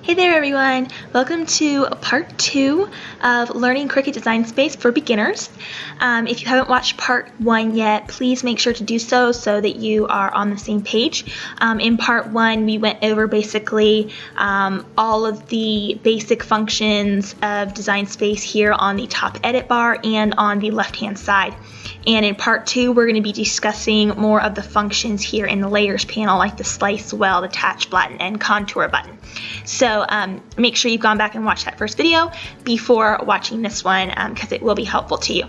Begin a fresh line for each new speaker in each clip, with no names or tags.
Hey there everyone! Welcome to part 2 of learning Cricut Design Space for beginners. If you haven't watched part 1 yet, please make sure to do so that you are on the same page. In part 1 we went over basically all of the basic functions of Design Space here on the top edit bar and on the left hand side. And in part 2 we're going to be discussing more of the functions here in the layers panel, like the slice, weld, attach, flatten, and contour button. So make sure you've gone back and watched that first video before watching this one because it will be helpful to you.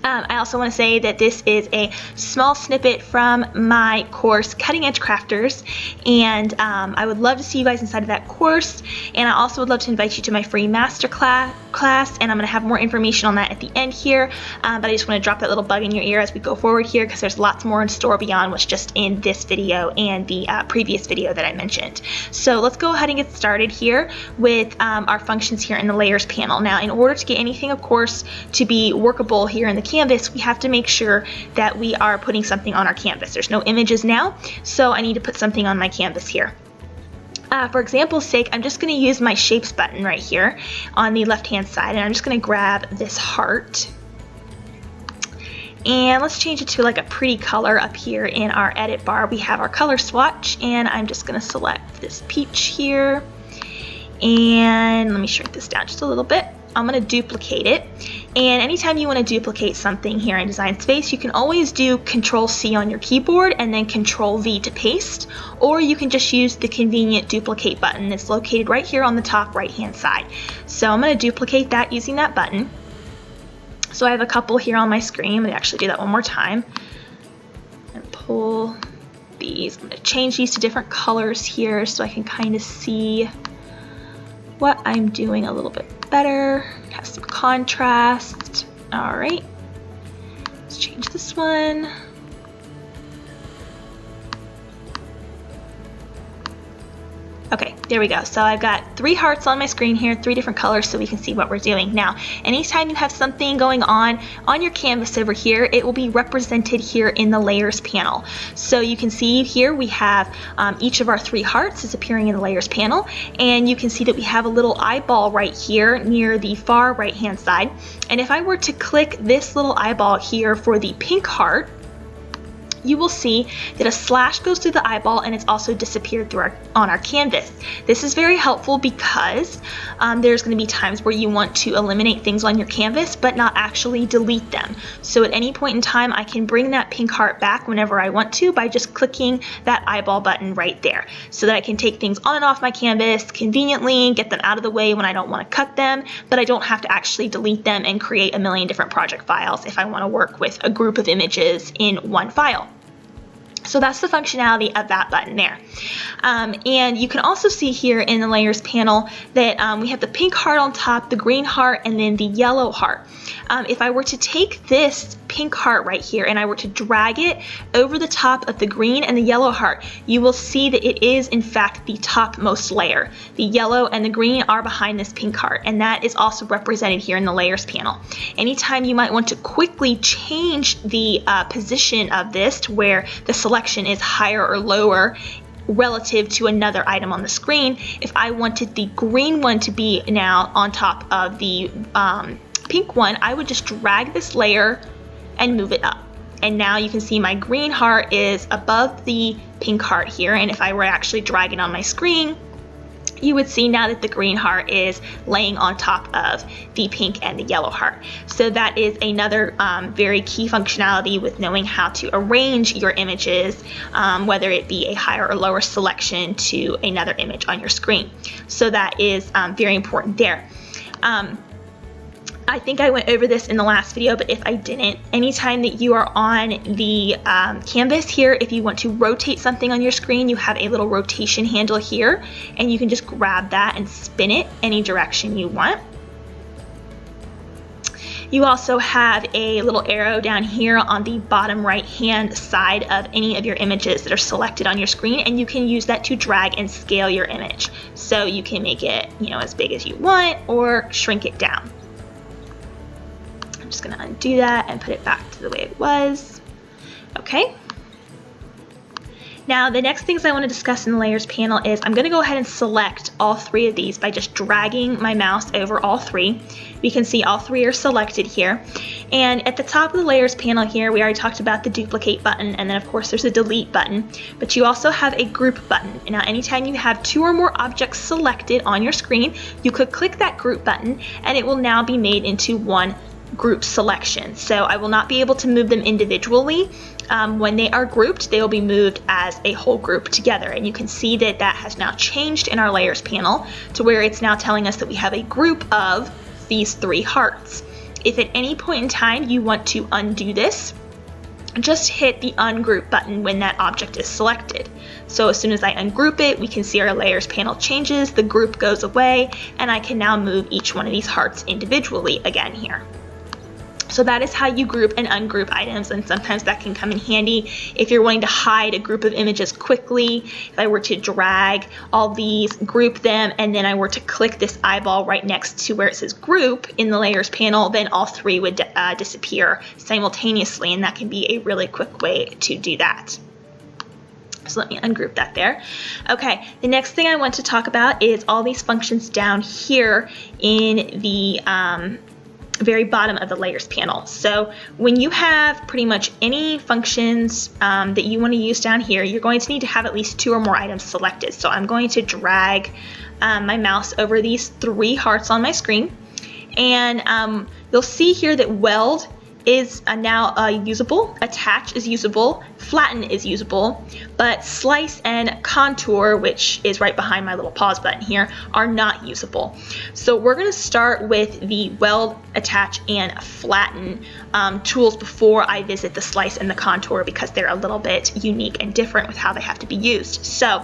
I also want to say that this is a small snippet from my course, Cutting Edge Crafters, and I would love to see you guys inside of that course, and I also would love to invite you to my free master class, and I'm going to have more information on that at the end here, but I just want to drop that little bug in your ear as we go forward here because there's lots more in store beyond what's just in this video and the previous video that I mentioned. So let's go ahead and get started here with our functions here in the layers panel. Now, in order to get anything, of course, to be workable here in the canvas, we have to make sure that we are putting something on our canvas. There's no images now, so I need to put something on my canvas here. For example's sake, I'm just going to use my shapes button right here on the left hand side, and I'm just going to grab this heart and let's change it to like a pretty color. Up here in our edit bar we have our color swatch, and I'm just going to select this peach here, and let me shrink this down just a little bit. I'm going to duplicate it, and anytime you want to duplicate something here in Design Space, you can always do Control-C on your keyboard and then Control-V to paste, or you can just use the convenient duplicate button that's located right here on the top right hand side. So I'm going to duplicate that using that button. So I have a couple here on my screen. I'm going to actually do that one more time and pull these. I'm going to change these to different colors here so I can kind of see what I'm doing a little bit better, have some contrast. All right, let's change this one. Okay, there we go. So I've got 3 hearts on my screen here, 3 different colors so we can see what we're doing. Now, anytime you have something going on your canvas over here, it will be represented here in the layers panel. So you can see here we have each of our 3 hearts is appearing in the layers panel, and you can see that we have a little eyeball right here near the far right hand side. And if I were to click this little eyeball here for the pink heart, you will see that a slash goes through the eyeball and it's also disappeared through on our canvas. This is very helpful because there's going to be times where you want to eliminate things on your canvas but not actually delete them. So at any point in time I can bring that pink heart back whenever I want to by just clicking that eyeball button right there, so that I can take things on and off my canvas conveniently, get them out of the way when I don't want to cut them, but I don't have to actually delete them and create a million different project files if I want to work with a group of images in one file. So that's the functionality of that button there. And you can also see here in the layers panel that we have the pink heart on top, the green heart, and then the yellow heart. If I were to take this pink heart right here and I were to drag it over the top of the green and the yellow heart, you will see that it is in fact the topmost layer. The yellow and the green are behind this pink heart, and that is also represented here in the layers panel. Anytime you might want to quickly change the position of this to where the selection is higher or lower relative to another item on the screen, if I wanted the green one to be now on top of the pink one, I would just drag this layer and move it up. And now you can see my green heart is above the pink heart here, and if I were actually dragging on my screen, you would see now that the green heart is laying on top of the pink and the yellow heart. So that is another very key functionality with knowing how to arrange your images, whether it be a higher or lower selection to another image on your screen. So that is very important there. I think I went over this in the last video, but if I didn't, anytime that you are on the canvas here, if you want to rotate something on your screen, you have a little rotation handle here, and you can just grab that and spin it any direction you want. You also have a little arrow down here on the bottom right hand side of any of your images that are selected on your screen, and you can use that to drag and scale your image. So you can make it, as big as you want or shrink it down. I'm just going to undo that and put it back to the way it was. Okay. Now the next things I want to discuss in the layers panel is I'm going to go ahead and select all three of these by just dragging my mouse over all three. We can see all three are selected here. And at the top of the layers panel here, we already talked about the duplicate button, and then of course there's a delete button, but you also have a group button. And now anytime you have two or more objects selected on your screen, you could click that group button and it will now be made into one group selection. So I will not be able to move them individually. When they are grouped, they will be moved as a whole group together. And you can see that that has now changed in our layers panel to where it's now telling us that we have a group of these three hearts. If at any point in time you want to undo this, just hit the ungroup button when that object is selected. So as soon as I ungroup it, we can see our layers panel changes, the group goes away, and I can now move each one of these hearts individually again here. So that is how you group and ungroup items, and sometimes that can come in handy if you're wanting to hide a group of images quickly. If I were to drag all these, group them, and then I were to click this eyeball right next to where it says group in the layers panel, then all three would disappear simultaneously, and that can be a really quick way to do that. So let me ungroup that there. Okay, the next thing I want to talk about is all these functions down here in the very bottom of the layers panel. So when you have pretty much any functions that you want to use down here, you're going to need to have at least two or more items selected. So I'm going to drag my mouse over these three hearts on my screen, and you'll see here that weld is now usable, attach is usable, flatten is usable, but slice and contour, which is right behind my little pause button here, are not usable. So we're going to start with the weld, attach, and flatten tools before I visit the slice and the contour, because they're a little bit unique and different with how they have to be used. So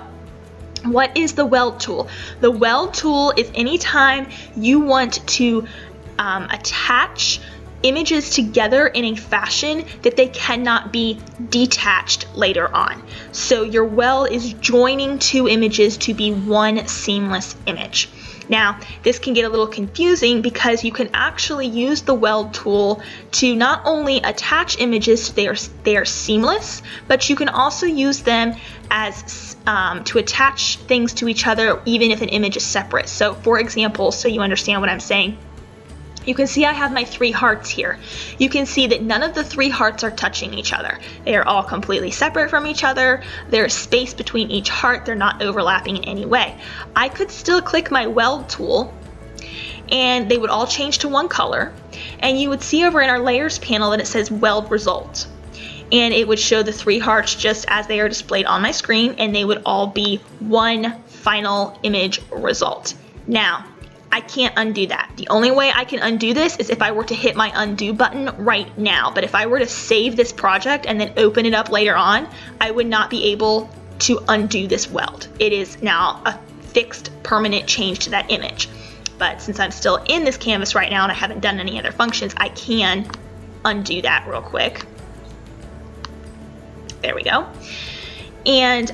what is the weld tool? The weld tool is anytime you want to attach images together in a fashion that they cannot be detached later on. So your weld is joining two images to be one seamless image. Now, this can get a little confusing because you can actually use the weld tool to not only attach images so they are seamless, but you can also use them as to attach things to each other even if an image is separate. So for example, so you understand what I'm saying, you can see I have my three hearts here. You can see that none of the three hearts are touching each other. They are all completely separate from each other. There's space between each heart. They're not overlapping in any way. I could still click my weld tool and they would all change to one color. And you would see over in our layers panel that it says Weld Results. And it would show the three hearts just as they are displayed on my screen, and they would all be one final image result. Now, I can't undo that. The only way I can undo this is if I were to hit my undo button right now. But if I were to save this project and then open it up later on, I would not be able to undo this weld. It is now a fixed permanent change to that image. But since I'm still in this canvas right now and I haven't done any other functions, I can undo that real quick. There we go. And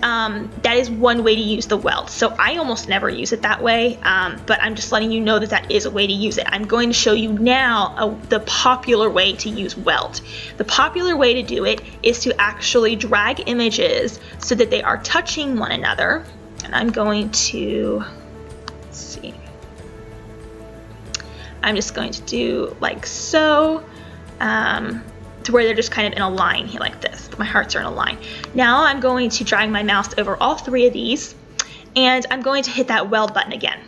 that is one way to use the weld. So I almost never use it that way, but I'm just letting you know that that is a way to use it. I'm going to show you now the popular way to use weld. The popular way to do it is to actually drag images so that they are touching one another. And I'm going to, let's see, I'm just going to do like so. To where they're just kind of in a line here like this. My hearts are in a line. Now I'm going to drag my mouse over all three of these, and I'm going to hit that weld button again.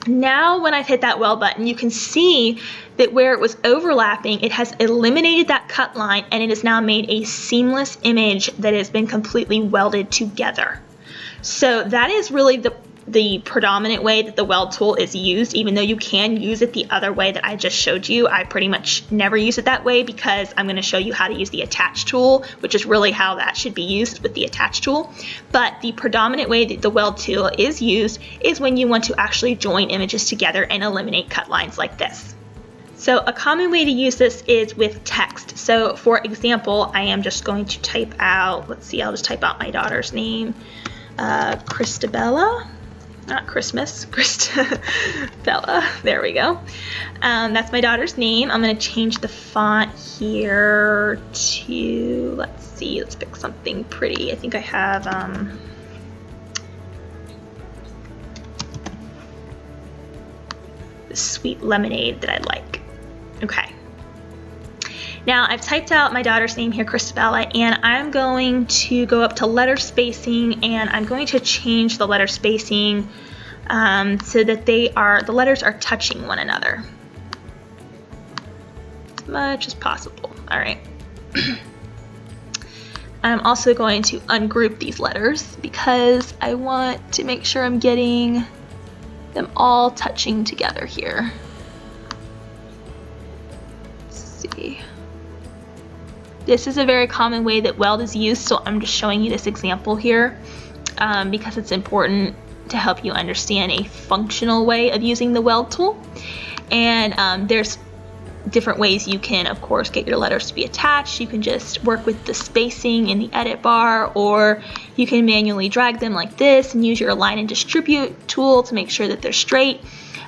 Now when I've hit that weld button, you can see that where it was overlapping, it has eliminated that cut line, and it has now made a seamless image that has been completely welded together. So that is really the predominant way that the weld tool is used, even though you can use it the other way that I just showed you. I pretty much never use it that way because I'm going to show you how to use the attach tool, which is really how that should be used with the attach tool. But the predominant way that the weld tool is used is when you want to actually join images together and eliminate cut lines like this. So a common way to use this is with text. So for example, I am just going to type out, let's see, I'll just type out my daughter's name, Christabella. Not Christmas, Christabella. There we go. That's my daughter's name. I'm going to change the font here to, let's see. Let's pick something pretty. I think I have this sweet lemonade that I like. Okay. Now I've typed out my daughter's name here, Christabella, and I'm going to go up to letter spacing, and I'm going to change the letter spacing so that the letters are touching one another as much as possible. All right. I'm also going to ungroup these letters because I want to make sure I'm getting them all touching together here. Let's see. This is a very common way that Weld is used, so I'm just showing you this example here because it's important to help you understand a functional way of using the Weld tool. And there's different ways you can, of course, get your letters to be attached. You can just work with the spacing in the edit bar, or you can manually drag them like this and use your align and distribute tool to make sure that they're straight.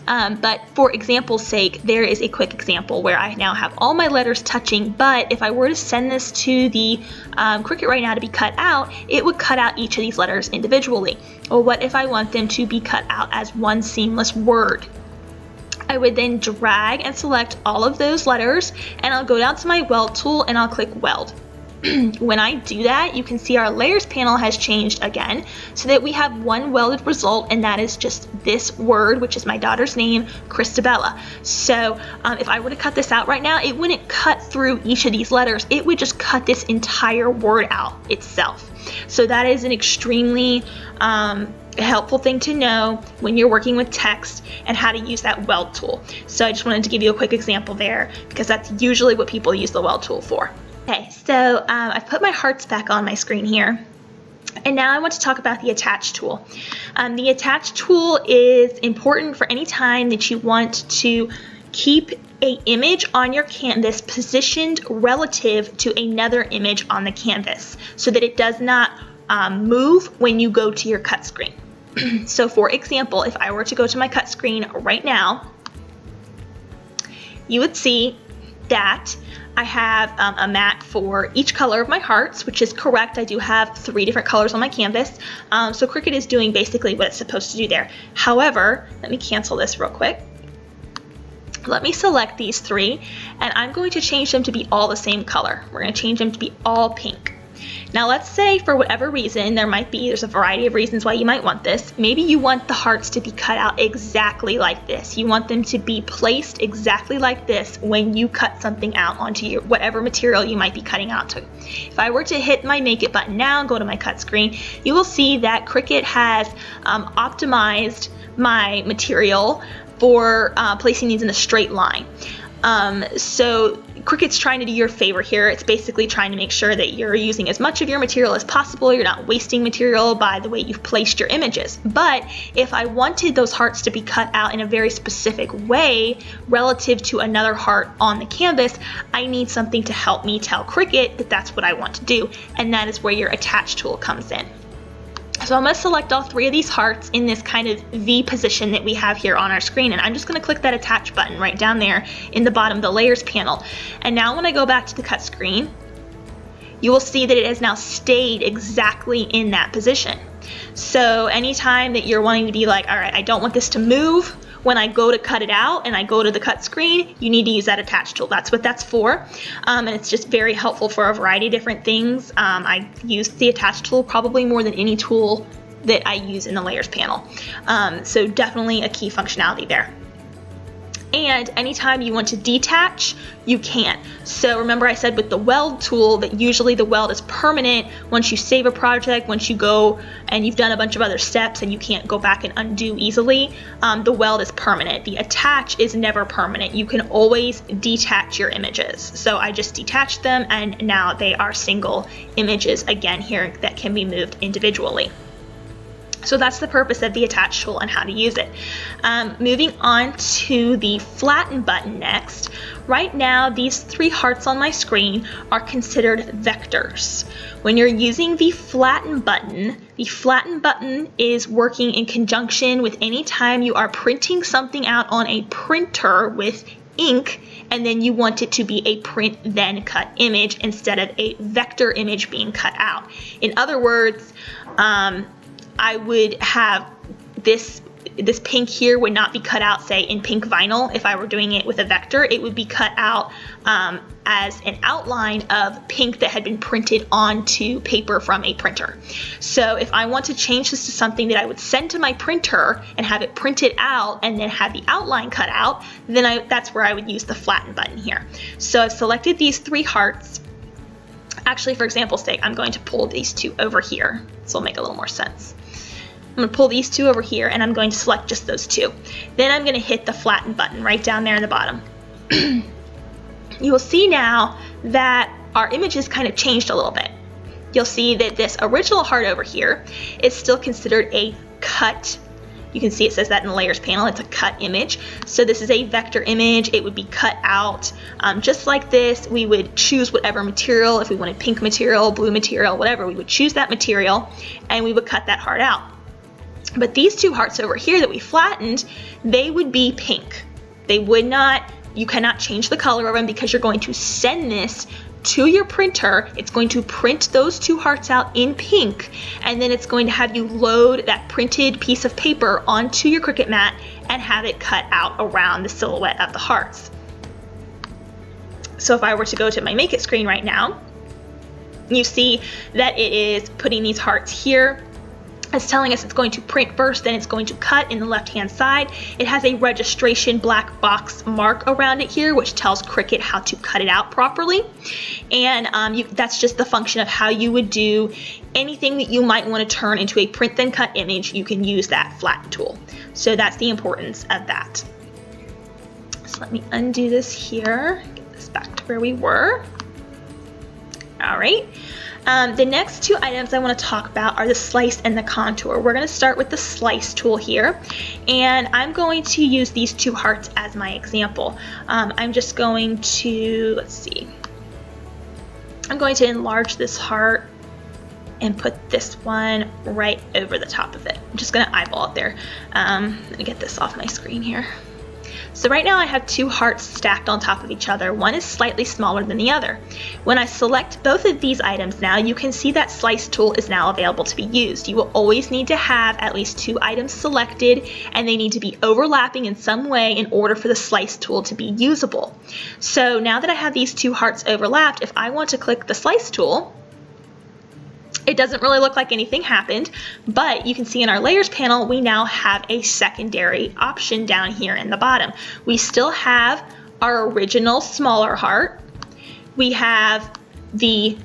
But for example's sake, there is a quick example where I now have all my letters touching, but if I were to send this to the Cricut right now to be cut out, it would cut out each of these letters individually. Or what if I want them to be cut out as one seamless word? I would then drag and select all of those letters, and I'll go down to my Weld tool and I'll click Weld. When I do that, you can see our layers panel has changed again so that we have one welded result, and that is just this word, which is my daughter's name, Christabella. So if I were to cut this out right now, it wouldn't cut through each of these letters. It would just cut this entire word out itself. So that is an extremely helpful thing to know when you're working with text and how to use that Weld tool. So I just wanted to give you a quick example there because that's usually what people use the Weld tool for. Okay, so I've put my hearts back on my screen here, and now I want to talk about the attach tool. The attach tool is important for any time that you want to keep an image on your canvas positioned relative to another image on the canvas so that it does not move when you go to your cut screen. So for example, if I were to go to my cut screen right now, you would see that I have a mat for each color of my hearts, which is correct. I do have 3 different colors on my canvas. So Cricut is doing basically what it's supposed to do there. However, let me cancel this real quick. Let me select these 3, and I'm going to change them to be all the same color. We're going to change them to be all pink. Now let's say for whatever reason, there's a variety of reasons why you might want this. Maybe you want the hearts to be cut out exactly like this. You want them to be placed exactly like this when you cut something out onto your whatever material you might be cutting out to. If I were to hit my Make It button now and go to my cut screen, you will see that Cricut has optimized my material for placing these in a straight line. So Cricut's trying to do your favor here. It's basically trying to make sure that you're using as much of your material as possible. You're not wasting material by the way you've placed your images. But if I wanted those hearts to be cut out in a very specific way relative to another heart on the canvas, I need something to help me tell Cricut that that's what I want to do. And that is where your attach tool comes in. So I'm going to select all 3 of these hearts in this kind of V position that we have here on our screen, and I'm just going to click that attach button right down there in the bottom of the layers panel. And now when I go back to the cut screen, you will see that it has now stayed exactly in that position. So anytime that you're wanting to be like, all right, I don't want this to move, when I go to cut it out and I go to the cut screen, you need to use that attach tool. That's what that's for. And it's just very helpful for a variety of different things. I use the attach tool probably more than any tool that I use in the layers panel. So definitely a key functionality there. And anytime you want to detach, you can. So remember I said with the Weld tool that usually the weld is permanent once you save a project, once you go and you've done a bunch of other steps and you can't go back and undo easily, the weld is permanent. The attach is never permanent. You can always detach your images. So I just detached them, and now they are single images again here that can be moved individually. So that's the purpose of the attach tool and how to use it. Moving on to the flatten button next. Right now, these 3 hearts on my screen are considered vectors. When you're using the flatten button is working in conjunction with any time you are printing something out on a printer with ink and then you want it to be a print then cut image instead of a vector image being cut out. In other words, I would have this pink here would not be cut out, say, in pink vinyl. If I were doing it with a vector, it would be cut out as an outline of pink that had been printed onto paper from a printer. So if I want to change this to something that I would send to my printer and have it printed out and then have the outline cut out, then that's where I would use the flatten button here. So I've selected these 3 hearts. Actually, for example's sake, I'm going to pull these 2 over here. This will make a little more sense. I'm going to pull these 2 over here, and I'm going to select just those 2. Then I'm going to hit the flatten button right down there in the bottom. You will see now that our image has kind of changed a little bit. You'll see that this original heart over here is still considered a cut. You can see it says that in the layers panel. It's a cut image. So this is a vector image. It would be cut out just like this. We would choose whatever material. If we wanted pink material, blue material, whatever, we would choose that material and we would cut that heart out. But these 2 hearts over here that we flattened, they would be pink. They would not, you cannot change the color of them because you're going to send this to your printer. It's going to print those 2 hearts out in pink, and then it's going to have you load that printed piece of paper onto your Cricut mat and have it cut out around the silhouette of the hearts. So if I were to go to my Make It screen right now, you see that it is putting these hearts here. It's telling us it's going to print first, then it's going to cut in the left-hand side. It has a registration black box mark around it here, which tells Cricut how to cut it out properly. And that's just the function of how you would do anything that you might want to turn into a print then cut image. You can use that flatten tool. So that's the importance of that. So let me undo this here, get this back to where we were. All right. The next 2 items I want to talk about are the slice and the contour. We're going to start with the slice tool here, and I'm going to use these 2 hearts as my example. I'm just going to, let's see, I'm going to enlarge this heart and put this one right over the top of it. I'm just going to eyeball it there. Let me get this off my screen here. So right now I have 2 hearts stacked on top of each other. One is slightly smaller than the other. When I select both of these items now, you can see that slice tool is now available to be used. You will always need to have at least 2 items selected, and they need to be overlapping in some way in order for the slice tool to be usable. So now that I have these 2 hearts overlapped, if I want to click the slice tool, it doesn't really look like anything happened, but you can see in our layers panel, we now have a secondary option down here in the bottom. We still have our original smaller heart. We have the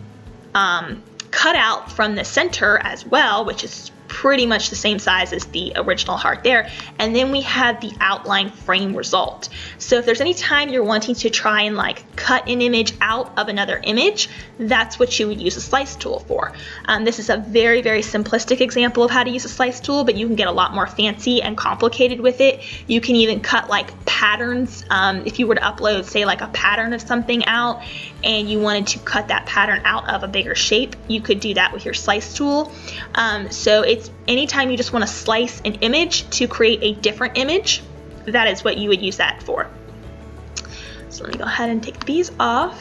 cutout from the center as well, which is pretty much the same size as the original heart there, and then we have the outline frame result. So if there's any time you're wanting to try and like cut an image out of another image, that's what you would use a slice tool for. This is a very, very simplistic example of how to use a slice tool, but you can get a lot more fancy and complicated with it. You can even cut like patterns. If you were to upload, say, like a pattern of something out and you wanted to cut that pattern out of a bigger shape, you could do that with your slice tool. So it's anytime you just want to slice an image to create a different image, that is what you would use that for. So let me go ahead and take these off.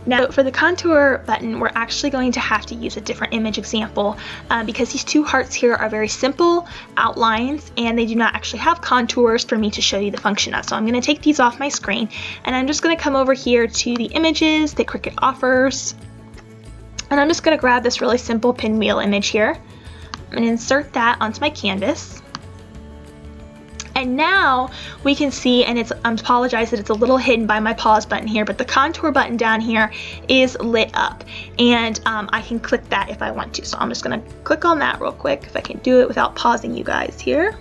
Now for the contour button, we're actually going to have to use a different image example because these 2 hearts here are very simple outlines and they do not actually have contours for me to show you the function of. So I'm going to take these off my screen and I'm just going to come over here to the images that Cricut offers. And I'm just going to grab this really simple pinwheel image here and insert that onto my canvas. And now we can see, and I apologize that it's a little hidden by my pause button here, but the contour button down here is lit up, and I can click that if I want to. So I'm just going to click on that real quick if I can do it without pausing you guys here.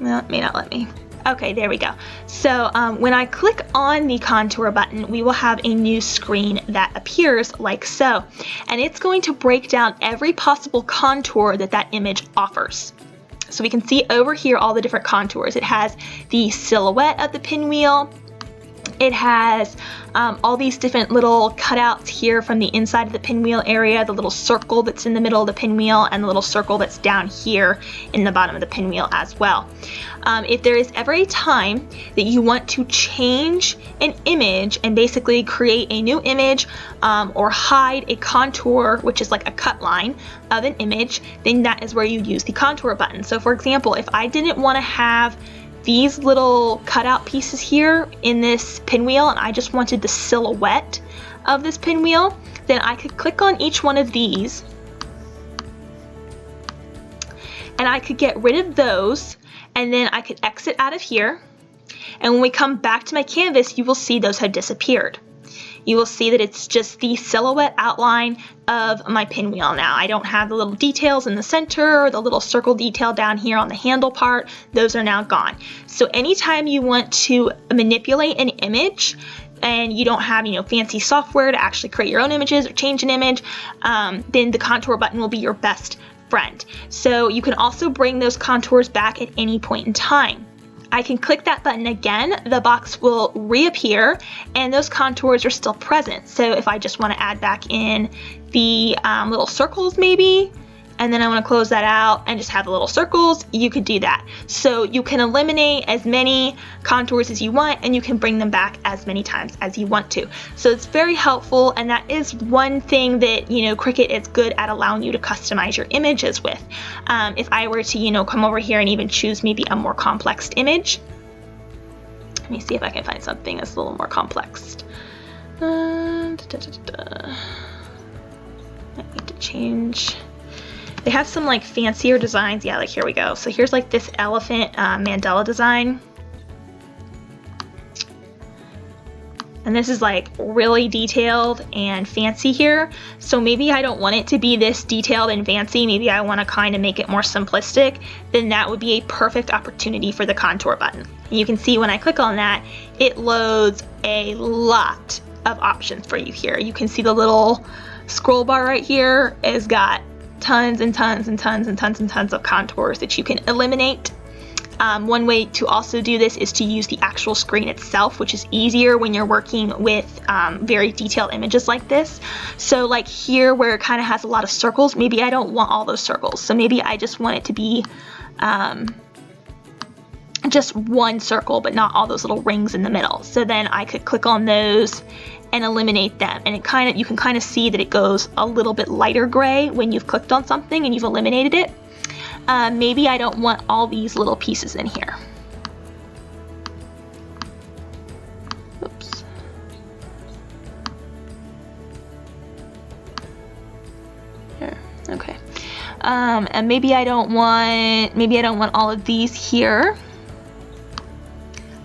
Well, it may not let me. Okay, there we go. So when I click on the contour button, we will have a new screen that appears like so, and it's going to break down every possible contour that that image offers. So we can see over here all the different contours. It has the silhouette of the pinwheel, It has all these different little cutouts here from the inside of the pinwheel area, the little circle that's in the middle of the pinwheel, and the little circle that's down here in the bottom of the pinwheel as well. If there is ever a time that you want to change an image and basically create a new image or hide a contour, which is like a cut line of an image, then that is where you use the contour button. So for example, if I didn't want to have these little cutout pieces here in this pinwheel and I just wanted the silhouette of this pinwheel, then I could click on each one of these and I could get rid of those, and then I could exit out of here, and when we come back to my canvas you will see those have disappeared. You will see that it's just the silhouette outline of my pinwheel now. I don't have the little details in the center or the little circle detail down here on the handle part. Those are now gone. So anytime you want to manipulate an image and you don't have, fancy software to actually create your own images or change an image, then the contour button will be your best friend. So you can also bring those contours back at any point in time. I can click that button again, the box will reappear, and those contours are still present. So if I just want to add back in the little circles maybe, and then I want to close that out and just have the little circles, you could do that. So you can eliminate as many contours as you want, and you can bring them back as many times as you want to. So it's very helpful, and that is one thing that Cricut is good at allowing you to customize your images with. If I were to come over here and even choose maybe a more complex image, let me see if I can find something that's a little more complex. I need to change. They have some like fancier designs. Yeah, like here we go. So here's like this elephant mandala design. And this is like really detailed and fancy here. So maybe I don't want it to be this detailed and fancy. Maybe I want to kind of make it more simplistic. Then that would be a perfect opportunity for the contour button. And you can see when I click on that, it loads a lot of options for you here. You can see the little scroll bar right here has got tons and tons and tons and tons and tons of contours that you can eliminate. One way to also do this is to use the actual screen itself, which is easier when you're working with very detailed images like this. So like here where it kind of has a lot of circles, maybe I don't want all those circles. So maybe I just want it to be just one circle, but not all those little rings in the middle. So then I could click on those and eliminate them, and you can kind of see that it goes a little bit lighter gray when you've clicked on something and you've eliminated it. Maybe I don't want all these little pieces in here. Oops. Here, okay. And maybe I don't want all of these here.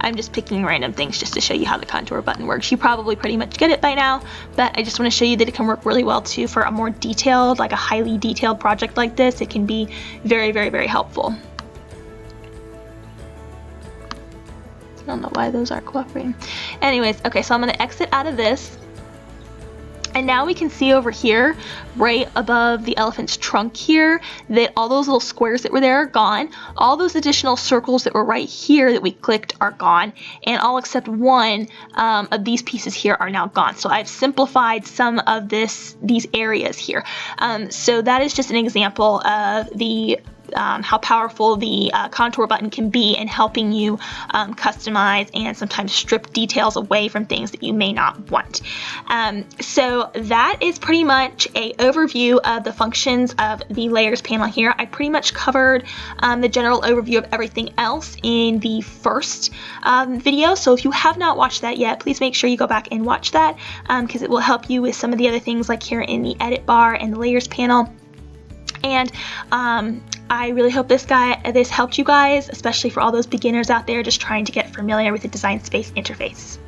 I'm just picking random things just to show you how the contour button works. You probably pretty much get it by now, but I just want to show you that it can work really well too for a more detailed, like a highly detailed project like this. It can be very, very, very helpful. I don't know why those aren't cooperating. Anyways, okay, so I'm going to exit out of this. And now we can see over here, right above the elephant's trunk here, that all those little squares that were there are gone. All those additional circles that were right here that we clicked are gone. And all except one of these pieces here are now gone. So I've simplified some of these areas here. So that is just an example of the how powerful the contour button can be in helping you customize and sometimes strip details away from things that you may not want. So that is pretty much an overview of the functions of the layers panel here. I pretty much covered the general overview of everything else in the first video. So if you have not watched that yet, please make sure you go back and watch that because it will help you with some of the other things like here in the edit bar and the layers panel. And I really hope this helped you guys, especially for all those beginners out there just trying to get familiar with the Design Space interface.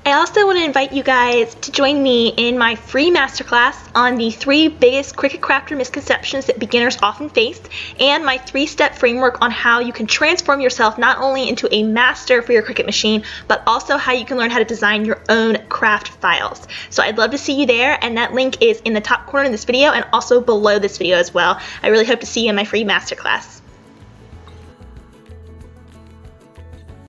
I also want to invite you guys to join me in my free masterclass on the 3 biggest Cricut crafter misconceptions that beginners often face, and my 3-step framework on how you can transform yourself not only into a master for your Cricut machine, but also how you can learn how to design your own craft files. So I'd love to see you there, and that link is in the top corner of this video and also below this video as well. I really hope to see you in my free masterclass.